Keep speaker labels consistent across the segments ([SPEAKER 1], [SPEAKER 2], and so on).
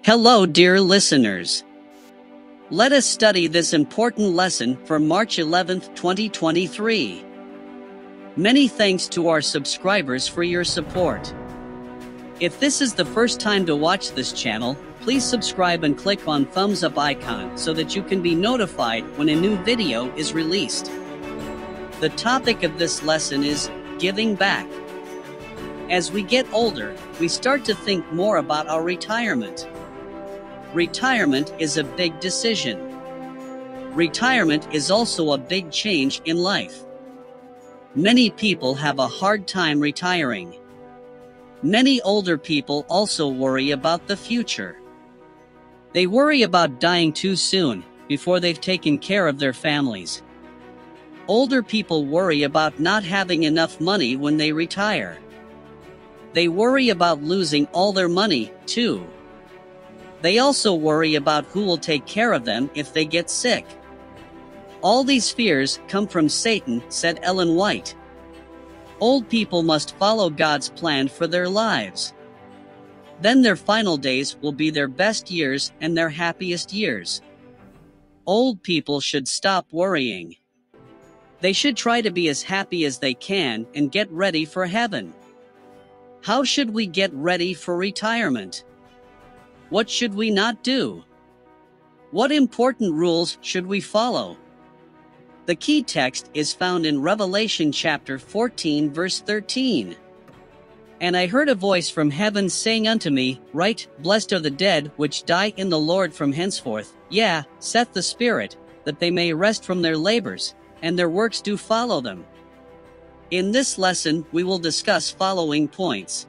[SPEAKER 1] Hello, dear listeners. Let us study this important lesson for March 11th, 2023. Many thanks to our subscribers for your support. If this is the first time to watch this channel, please subscribe and click on thumbs up icon so that you can be notified when a new video is released. The topic of this lesson is giving back. As we get older, we start to think more about our retirement. Retirement is a big decision. Retirement is also a big change in life. Many people have a hard time retiring. Many older people also worry about the future. They worry about dying too soon, before they've taken care of their families. Older people worry about not having enough money when they retire. They worry about losing all their money, too. They also worry about who will take care of them if they get sick. All these fears come from Satan, said Ellen White. Old people must follow God's plan for their lives. Then their final days will be their best years and their happiest years. Old people should stop worrying. They should try to be as happy as they can and get ready for heaven. How should we get ready for retirement? What should we not do? What important rules should we follow? The key text is found in Revelation chapter 14 verse 13. And I heard a voice from heaven saying unto me, Write, Blessed are the dead which die in the Lord from henceforth, yea, saith the Spirit, that they may rest from their labors, and their works do follow them. In this lesson we will discuss following points.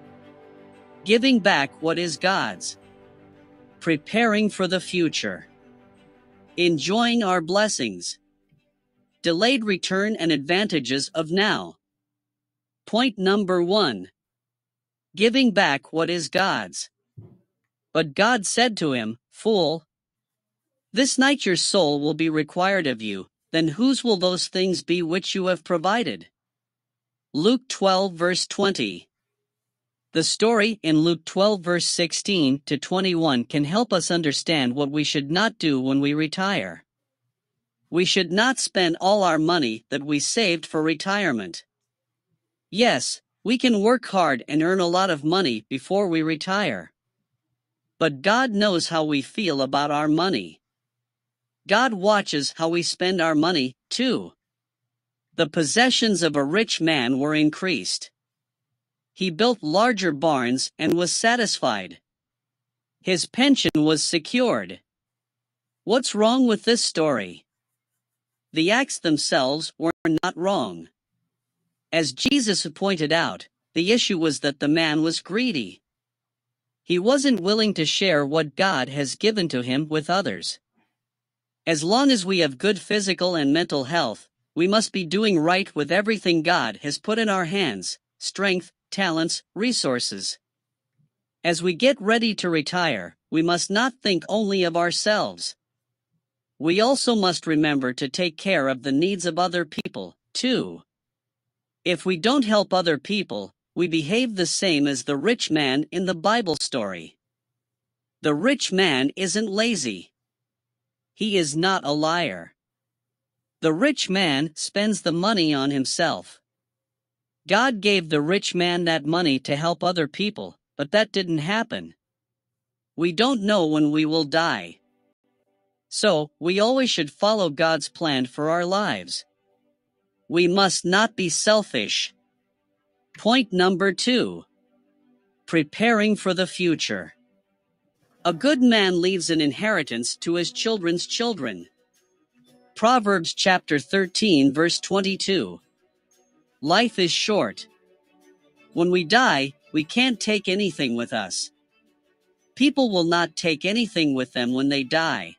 [SPEAKER 1] Giving back what is God's. Preparing for the future. Enjoying our blessings. Delayed return and advantages of now. Point number 1. Giving back what is God's. But God said to him, Fool, this night your soul will be required of you, then whose will those things be which you have provided? Luke 12 verse 20. The story in Luke 12 verse 16 to 21 can help us understand what we should not do when we retire. We should not spend all our money that we saved for retirement. Yes, we can work hard and earn a lot of money before we retire. But God knows how we feel about our money. God watches how we spend our money, too. The possessions of a rich man were increased. He built larger barns and was satisfied. His pension was secured. What's wrong with this story? The acts themselves were not wrong. As Jesus pointed out, the issue was that the man was greedy. He wasn't willing to share what God has given to him with others. As long as we have good physical and mental health, we must be doing right with everything God has put in our hands, strength, talents, resources. As we get ready to retire, we must not think only of ourselves. We also must remember to take care of the needs of other people, too. If we don't help other people, we behave the same as the rich man in the Bible story. The rich man isn't lazy. He is not a liar. The rich man spends the money on himself. God gave the rich man that money to help other people, but that didn't happen. We don't know when we will die. So, we always should follow God's plan for our lives. We must not be selfish. Point number 2. Preparing for the future. A good man leaves an inheritance to his children's children. Proverbs chapter 13 verse 22. Life is short. When we die, we can't take anything with us. People will not take anything with them when they die.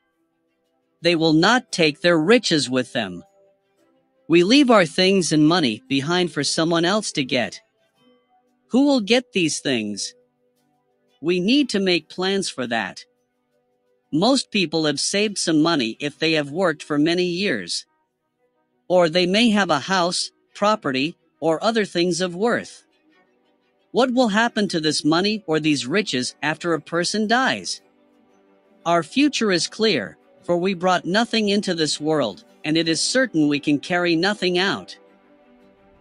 [SPEAKER 1] They will not take their riches with them. We leave our things and money behind for someone else to get. Who will get these things? We need to make plans for that. Most people have saved some money if they have worked for many years. Or they may have a house, property, or other things of worth. What will happen to this money or these riches after a person dies? Our future is clear, for we brought nothing into this world, and it is certain we can carry nothing out.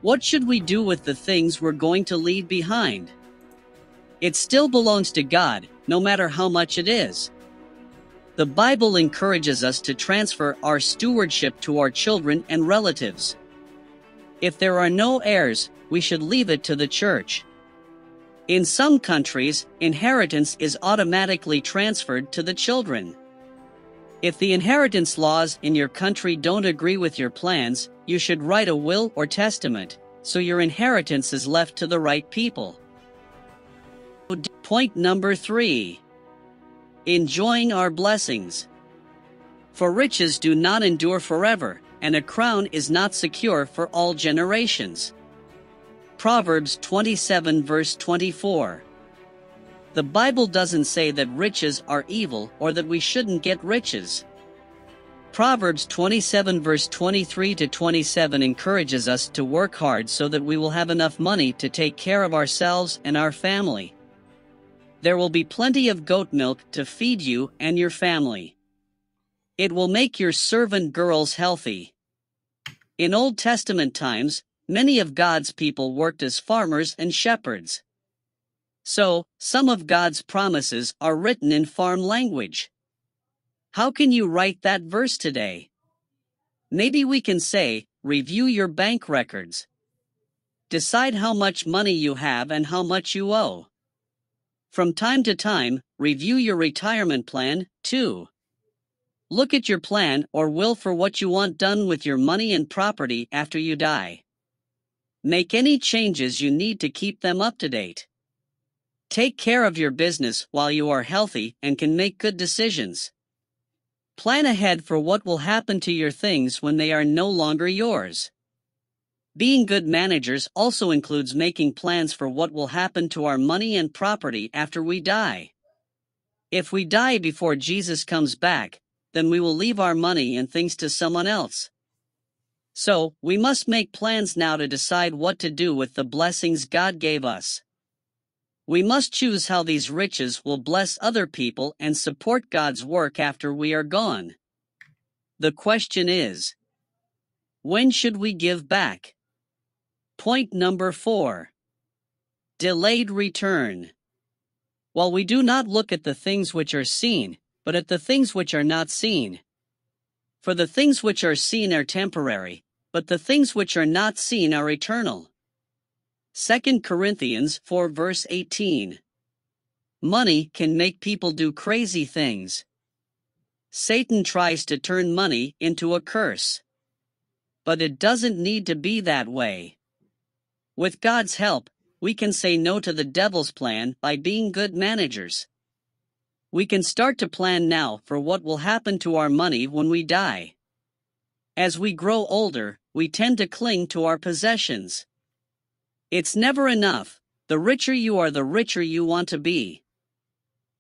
[SPEAKER 1] What should we do with the things we're going to leave behind? It still belongs to God, no matter how much it is. The Bible encourages us to transfer our stewardship to our children and relatives. If there are no heirs, we should leave it to the church. In some countries, inheritance is automatically transferred to the children. If the inheritance laws in your country don't agree with your plans, you should write a will or testament, so your inheritance is left to the right people. Point number 3. Enjoying our blessings. For riches do not endure forever, and a crown is not secure for all generations. Proverbs 27 verse 24. The Bible doesn't say that riches are evil or that we shouldn't get riches. Proverbs 27 verse 23 to 27 encourages us to work hard so that we will have enough money to take care of ourselves and our family. There will be plenty of goat milk to feed you and your family. It will make your servant girls healthy. In Old Testament times, many of God's people worked as farmers and shepherds. So, some of God's promises are written in farm language. How can you write that verse today? Maybe we can say, review your bank records. Decide how much money you have and how much you owe. From time to time, review your retirement plan, too. Look at your plan or will for what you want done with your money and property after you die. Make any changes you need to keep them up to date. Take care of your business while you are healthy and can make good decisions. Plan ahead for what will happen to your things when they are no longer yours. Being good managers also includes making plans for what will happen to our money and property after we die. If we die before Jesus comes back, then we will leave our money and things to someone else. So, we must make plans now to decide what to do with the blessings God gave us. We must choose how these riches will bless other people and support God's work after we are gone. The question is, when should we give back? Point number 4. Delayed return. While we do not look at the things which are seen, but at the things which are not seen. For the things which are seen are temporary, but the things which are not seen are eternal. 2 Corinthians 4 verse 18. Money can make people do crazy things. Satan tries to turn money into a curse. But it doesn't need to be that way. With God's help, we can say no to the devil's plan by being good managers. We can start to plan now for what will happen to our money when we die. As we grow older, we tend to cling to our possessions. It's never enough. The richer you are, the richer you want to be.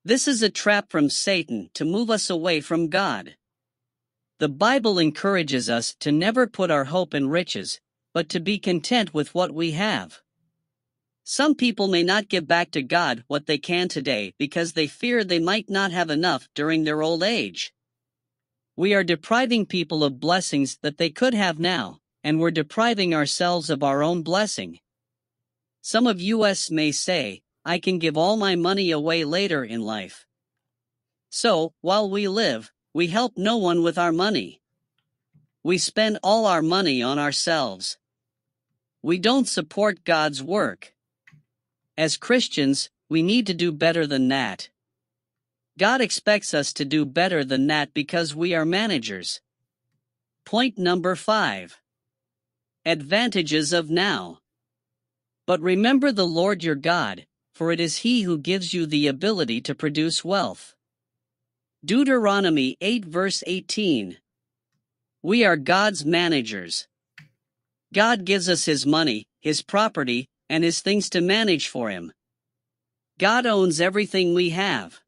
[SPEAKER 1] This is a trap from Satan to move us away from God. The Bible encourages us to never put our hope in riches, but to be content with what we have. Some people may not give back to God what they can today because they fear they might not have enough during their old age. We are depriving people of blessings that they could have now, and we're depriving ourselves of our own blessing. Some of us may say, I can give all my money away later in life. So, while we live, we help no one with our money. We spend all our money on ourselves. We don't support God's work. As Christians, we need to do better than that. God expects us to do better than that because we are managers. Point number 5. Advantages of now. But remember the Lord your God, for it is He who gives you the ability to produce wealth. Deuteronomy 8 verse 18. We are God's managers. God gives us His money, His property, and His things to manage for Him. God owns everything we have.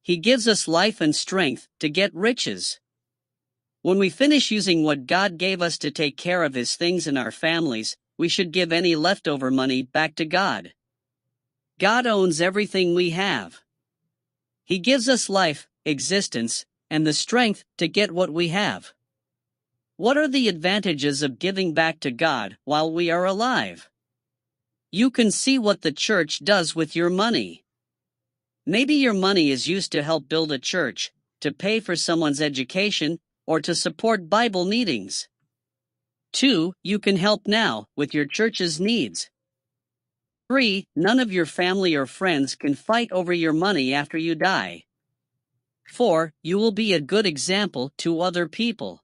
[SPEAKER 1] He gives us life and strength to get riches. When we finish using what God gave us to take care of His things and our families, we should give any leftover money back to God. God owns everything we have. He gives us life, existence, and the strength to get what we have. What are the advantages of giving back to God while we are alive? You can see what the church does with your money. Maybe your money is used to help build a church, to pay for someone's education, or to support Bible meetings. 2. You can help now with your church's needs. 3. None of your family or friends can fight over your money after you die. 4. You will be a good example to other people.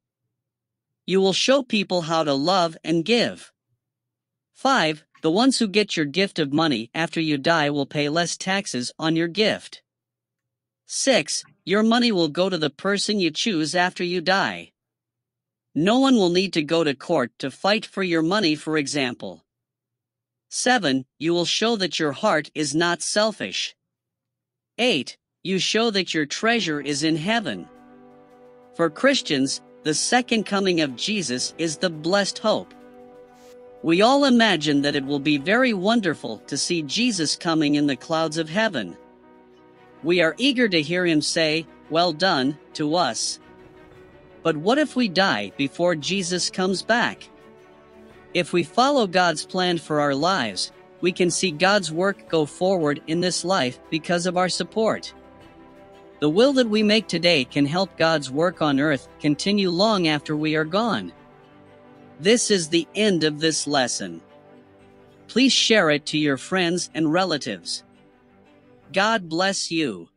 [SPEAKER 1] You will show people how to love and give. 5. The ones who get your gift of money after you die will pay less taxes on your gift. 6. Your money will go to the person you choose after you die. No one will need to go to court to fight for your money, for example. 7. You will show that your heart is not selfish. 8. You show that your treasure is in heaven. For Christians, the second coming of Jesus is the blessed hope. We all imagine that it will be very wonderful to see Jesus coming in the clouds of heaven. We are eager to hear him say, "Well done," to us. But what if we die before Jesus comes back? If we follow God's plan for our lives, we can see God's work go forward in this life because of our support. The will that we make today can help God's work on earth continue long after we are gone. This is the end of this lesson. Please share it to your friends and relatives. God bless you.